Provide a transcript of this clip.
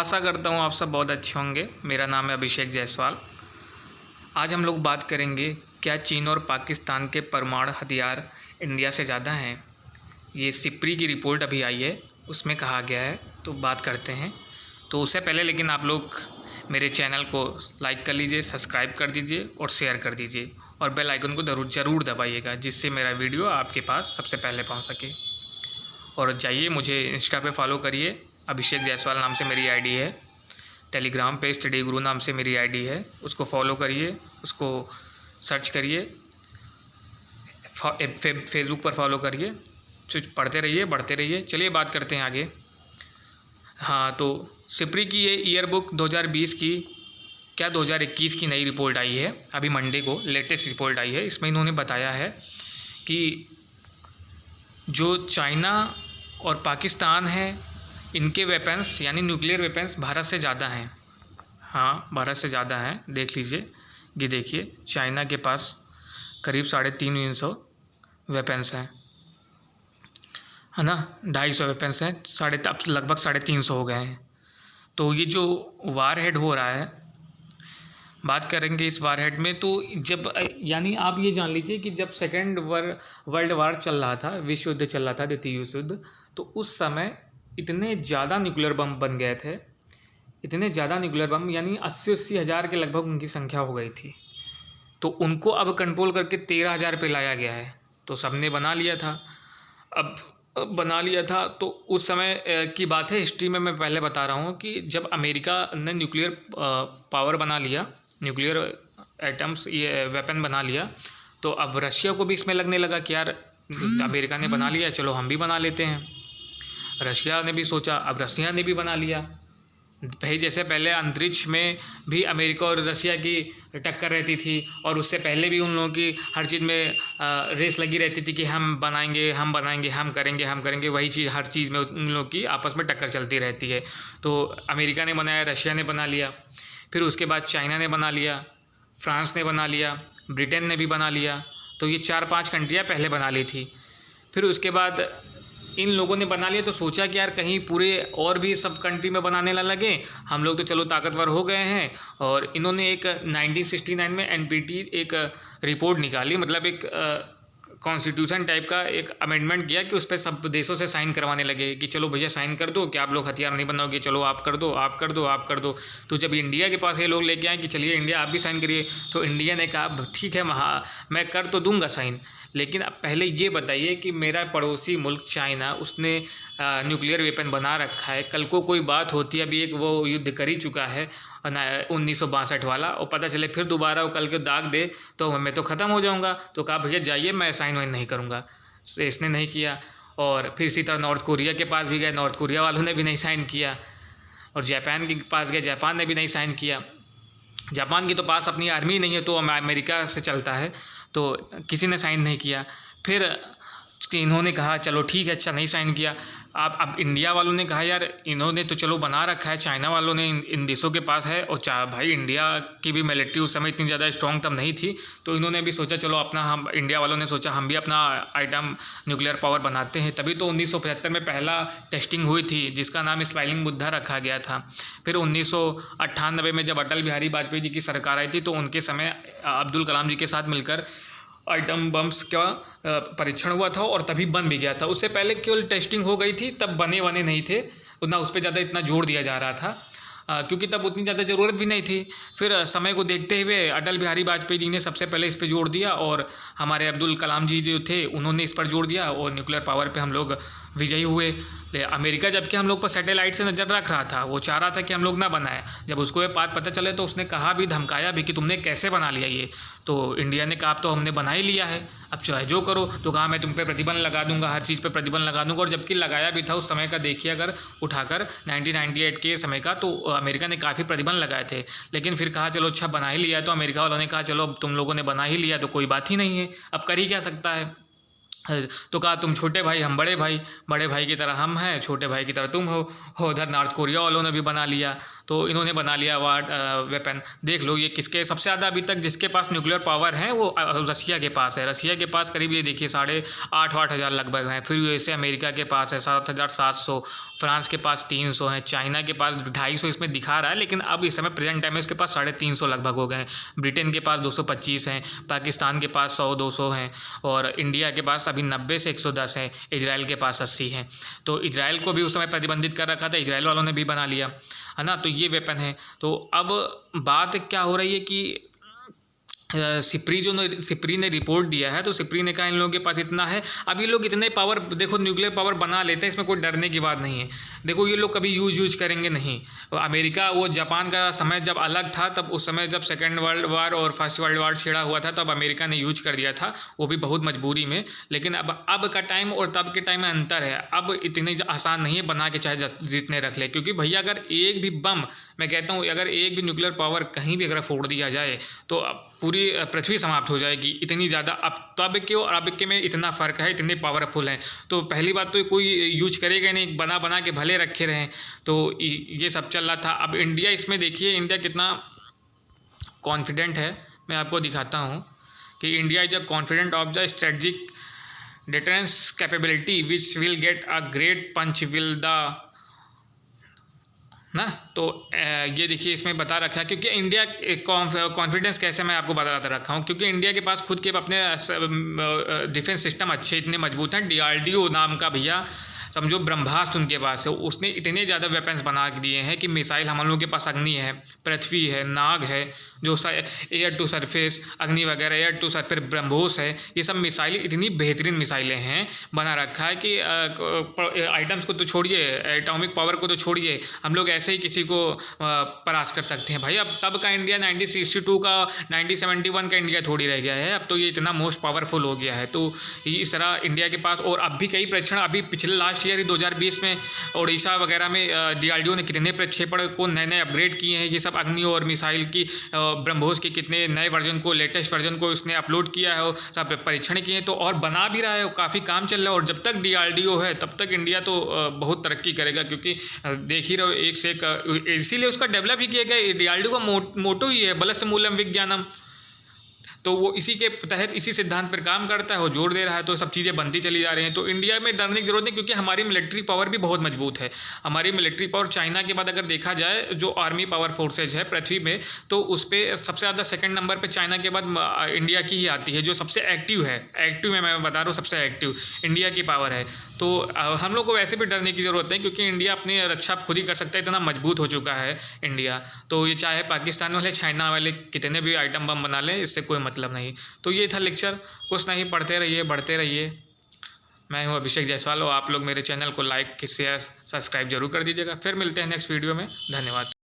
आशा करता हूँ आप सब बहुत अच्छे होंगे। मेरा नाम है अभिषेक जायसवाल। आज हम लोग बात करेंगे, क्या चीन और पाकिस्तान के परमाणु हथियार इंडिया से ज़्यादा हैं। ये सिप्री की रिपोर्ट अभी आई है, उसमें कहा गया है, तो बात करते हैं। तो उससे पहले लेकिन आप लोग मेरे चैनल को लाइक कर लीजिए, सब्सक्राइब कर दीजिए और शेयर कर दीजिए और बेल आइकन को ज़रूर दबाइएगा, जिससे मेरा वीडियो आपके पास सबसे पहले पहुँच सके। और जाइए मुझे इंस्टा पे फॉलो करिए, अभिषेक जायसवाल नाम से मेरी आईडी है। टेलीग्राम पे स्टडी गुरु नाम से मेरी आईडी है, उसको फॉलो करिए, उसको सर्च करिए। फेसबुक पर फॉलो करिए, पढ़ते रहिए, बढ़ते रहिए। चलिए बात करते हैं आगे। हाँ, तो सिप्री की ये ईयर बुक 2020 की 2021 की नई रिपोर्ट आई है, अभी मंडे को लेटेस्ट रिपोर्ट आई है। इसमें इन्होंने बताया है कि जो चाइना और पाकिस्तान है, इनके वेपन्स यानी न्यूक्लियर वेपन्स भारत से ज़्यादा हैं। हाँ, भारत से ज़्यादा हैं। देख लीजिए, ये देखिए, चाइना के पास करीब 350 वेपन्स हैं, है ना। 250 वेपन्स हैं, अब लगभग 350 हो गए हैं। तो ये जो वार हेड हो रहा है, बात करेंगे इस वार हेड में। तो जब यानी आप ये जान लीजिए कि जब सेकेंड वर्ल्ड वार चल रहा था, विश्व युद्ध चल रहा था, द्वितीय विश्व युद्ध, तो उस समय इतने ज़्यादा न्यूक्लियर बम बन गए थे, इतने ज़्यादा न्यूक्लियर बम, यानी 80 हज़ार के लगभग उनकी संख्या हो गई थी। तो उनको अब कंट्रोल करके 13,000 पे लाया गया है। तो सबने बना लिया था। अब बना लिया था तो उस समय की बात है, हिस्ट्री में मैं पहले बता रहा हूँ कि जब अमेरिका ने न्यूक्लियर पावर बना लिया, न्यूक्लियर एटम्स ये वेपन बना लिया, तो अब रशिया को भी इसमें लगने लगा कि यार अमेरिका ने बना लिया, चलो हम भी बना लेते हैं। रशिया ने भी सोचा, अब रशिया ने भी बना लिया। भाई जैसे पहले अंतरिक्ष में भी अमेरिका और रशिया की टक्कर रहती थी, और उससे पहले भी उन लोगों की हर चीज़ में रेस लगी रहती थी कि हम बनाएंगे, हम बनाएंगे, हम करेंगे। वही चीज़ हर चीज़ में उन लोगों की आपस में टक्कर चलती रहती है। तो अमेरिका ने बनाया, रशिया ने बना लिया, फिर उसके बाद चाइना ने बना लिया, फ्रांस ने बना लिया, ब्रिटेन ने भी बना लिया। तो ये 4-5 कंट्रियाँ पहले बना ली थी। फिर उसके बाद इन लोगों ने बना लिया, तो सोचा कि यार कहीं पूरे और भी सब कंट्री में बनाने ना लगे, हम लोग तो चलो ताकतवर हो गए हैं। और इन्होंने एक 1969 में एनपीटी एक रिपोर्ट निकाली, मतलब एक कॉन्स्टिट्यूशन टाइप का एक अमेंडमेंट किया कि उस पर सब देशों से साइन करवाने लगे कि चलो भैया साइन कर दो कि आप लोग हथियार नहीं बनाओगे, चलो आप कर दो, आप कर दो, आप कर दो। तो जब इंडिया के पास ये लोग लेके आए कि चलिए इंडिया आप भी साइन करिए, तो इंडिया ने कहा ठीक है, मैं कर तो दूंगा साइन, लेकिन अब पहले ये बताइए कि मेरा पड़ोसी मुल्क चाइना, उसने न्यूक्लियर वेपन बना रखा है। कल को कोई बात होती है, अभी एक वो युद्ध कर ही चुका है 1962 वाला, और पता चले फिर दोबारा वो कल के दाग दे तो मैं तो ख़त्म हो जाऊंगा। तो कहा भैया जाइए, मैं साइन वाइन नहीं करूंगा। इसने नहीं किया। और फिर इसी तरह नॉर्थ कोरिया के पास भी गए, नॉर्थ कोरिया वालों ने भी नहीं साइन किया। और जापान के पास गए, जापान ने भी नहीं साइन किया। जापान की तो पास अपनी आर्मी नहीं है, तो अमेरिका से चलता है, तो किसी ने साइन नहीं किया। फिर इन्होंने कहा चलो ठीक है, अच्छा नहीं साइन किया। अब इंडिया वालों ने कहा यार इन्होंने तो चलो बना रखा है, चाइना वालों ने इन देशों के पास है, और भाई इंडिया की भी मिलिट्री उस समय इतनी ज़्यादा स्ट्रॉन्ग तब नहीं थी, तो इन्होंने भी सोचा चलो अपना, हम इंडिया वालों ने सोचा हम भी अपना आइटम न्यूक्लियर पावर बनाते हैं। तभी तो 1975 में पहला टेस्टिंग हुई थी, जिसका नाम स्माइलिंग बुद्धा रखा गया था। फिर 1998 में जब अटल बिहारी वाजपेयी जी की सरकार आई थी, तो उनके समय अब्दुल कलाम जी के साथ मिलकर आइटम बम्स का परीक्षण हुआ था, और तभी बन भी गया था। उससे पहले केवल टेस्टिंग हो गई थी, तब बने नहीं थे, उतना उस पर ज़्यादा इतना जोर दिया जा रहा था, क्योंकि तब उतनी ज़्यादा ज़रूरत भी नहीं थी। फिर समय को देखते हुए अटल बिहारी वाजपेयी जी ने सबसे पहले इस पर जोर दिया, और हमारे अब्दुल कलाम जी जो थे उन्होंने इस पर जोर दिया, और न्यूक्लियर पावर पे हम लोग विजयी हुए। अमेरिका जबकि हम लोग पर सैटेलाइट से नज़र रख रहा था, वो चाह रहा था कि हम लोग ना बनाए। जब उसको ये बात पता चले तो उसने कहा भी, धमकाया भी कि तुमने कैसे बना लिया ये। तो इंडिया ने कहा अब तो हमने बना ही लिया है, अब चाहे जो करो। तो कहा मैं तुम पे प्रतिबंध लगा दूंगा, हर चीज़ पे प्रतिबंध लगा दूंगा। और जबकि लगाया भी था उस समय का, देखिए अगर उठाकर 1998 के समय का, तो अमेरिका ने काफ़ी प्रतिबंध लगाए थे। लेकिन फिर कहा चलो अच्छा बना ही लिया है, तो अमेरिका वालों ने कहा चलो अब तुम लोगों ने बना ही लिया तो कोई बात ही नहीं है, अब कर ही क्या सकता है। तो कहा तुम छोटे भाई, हम बड़े भाई, बड़े भाई की तरह हम हैं, छोटे भाई की तरह तुम हो। उधर नॉर्थ कोरिया वालों ने भी बना लिया। तो इन्होंने बना लिया वेपन। देख लो ये किसके सबसे ज़्यादा अभी तक जिसके पास न्यूक्लियर पावर है वो रसिया के पास है। रसिया के पास करीब ये देखिए 8,500 लगभग हैं। फिर यूएसए अमेरिका के पास है 7,700, फ्रांस के पास 300 हैं, चाइना के पास 250 इसमें दिखा रहा है, लेकिन अब इस समय प्रेजेंट टाइम में उसके पास 350 लगभग हो गए हैं। ब्रिटेन के पास 225 हैं, पाकिस्तान के पास 100-200 हैं, और इंडिया के पास अभी 90 से 110 हैं, इजराइल के पास 80 हैं। तो इजराइल को भी उस समय प्रतिबंधित कर रखा था, इजराइल वालों ने भी बना लिया है ना। तो ये वेपन है। तो अब बात क्या हो रही है कि सिप्री ने रिपोर्ट दिया है, तो सिप्री ने कहा इन लोगों के पास इतना है। अब ये लोग इतने पावर, देखो न्यूक्लियर पावर बना लेते हैं, इसमें कोई डरने की बात नहीं है। देखो ये लोग कभी यूज करेंगे नहीं। तो अमेरिका वो जापान का समय जब अलग था, तब उस समय जब सेकेंड वर्ल्ड वार और फर्स्ट वर्ल्ड वार छिड़ा हुआ था, तब अमेरिका ने यूज कर दिया था, वो भी बहुत मजबूरी में। लेकिन अब का टाइम और तब के टाइम में अंतर है। अब इतनी आसान नहीं है बना के चाहे जितने रख ले, क्योंकि भैया अगर एक भी बम, मैं कहता हूँ अगर एक भी न्यूक्लियर पावर कहीं भी अगर फोड़ दिया जाए तो पूरी पृथ्वी समाप्त हो जाएगी। इतनी ज़्यादा अब तब के और अब के में इतना फ़र्क है, इतने पावरफुल हैं। तो पहली बात तो कोई यूज करेगा नहीं, बना के भले रखे रहें। तो ये सब चल रहा था। अब इंडिया इसमें देखिए इंडिया कितना कॉन्फिडेंट है। मैं आपको दिखाता हूँ कि India is a confident of the strategic defence capability which will get a great punch will the ना। तो ये देखिए इसमें बता रखा है, क्योंकि इंडिया कॉन्फिडेंस कैसे मैं आपको बता रखा हूँ, क्योंकि इंडिया के पास खुद के अपने डिफेंस सिस्टम अच्छे इतने मजबूत हैं। DRDO नाम का भैया समझो ब्रह्मास्त्र उनके पास है। उसने इतने ज़्यादा वेपन्स बना दिए हैं कि मिसाइल हम लोगों के पास अग्नि है, पृथ्वी है, नाग है, जो एयर टू सरफेस अग्नि वगैरह, एयर टू सरफेस ब्रह्मोस है। ये सब मिसाइलें इतनी बेहतरीन मिसाइलें हैं, बना रखा है कि आइटम्स को तो छोड़िए, एटॉमिक पावर को तो छोड़िए, हम लोग ऐसे ही किसी को परास कर सकते हैं भाई। अब तब का इंडिया 1962 का 1971 का इंडिया थोड़ी रह गया है। अब तो ये इतना मोस्ट पावरफुल हो गया है। तो इस तरह इंडिया के पास, और अब भी कई परीक्षण, अभी पिछले लास्ट ईयर 2020 में उड़ीसा वगैरह में DRDO ने कितने प्रक्षेपण को नए अपग्रेड किए हैं। ये सब अग्नि और मिसाइल की ब्रह्मोस के कितने नए वर्जन को, लेटेस्ट वर्जन को इसने अपलोड किया है, सब परीक्षण किए हैं। तो और बना भी रहा है, काफ़ी काम चल रहा है। और जब तक DRDO है तब तक इंडिया तो बहुत तरक्की करेगा, क्योंकि देख ही रहो एक से एक, इसीलिए उसका डेवलप ही किया गया। DRDO का मोटो ही है बलस्य मूलम विज्ञानम। तो वो इसी के तहत, इसी सिद्धांत पर काम करता है, वो जोर दे रहा है। तो सब चीज़ें बनती चली जा रही हैं। तो इंडिया में डरने की जरूरत नहीं, क्योंकि हमारी मिलिट्री पावर भी बहुत मजबूत है। हमारी मिलिट्री पावर चाइना के बाद अगर देखा जाए, जो आर्मी पावर फोर्सेज है पृथ्वी में, तो उस पर सबसे ज़्यादा सेकंड नंबर पे चाइना के बाद इंडिया की ही आती है, जो सबसे एक्टिव है। एक्टिव में मैं बता रहा हूँ, सबसे एक्टिव इंडिया की पावर है। तो हम लोग को वैसे भी डरने की ज़रूरत नहीं, क्योंकि इंडिया अपनी रक्षा खुद ही कर सकता है, इतना मजबूत हो चुका है इंडिया। तो ये चाहे पाकिस्तान वाले, चाइना वाले कितने भी आइटम बम बना लें, इससे कोई मतलब नहीं। तो ये था लेक्चर, कुछ नहीं, पढ़ते रहिए, बढ़ते रहिए। मैं हूँ अभिषेक जायसवाल, और आप लोग मेरे चैनल को लाइक, शेयर, सब्सक्राइब जरूर कर दीजिएगा। फिर मिलते हैं नेक्स्ट वीडियो में। धन्यवाद।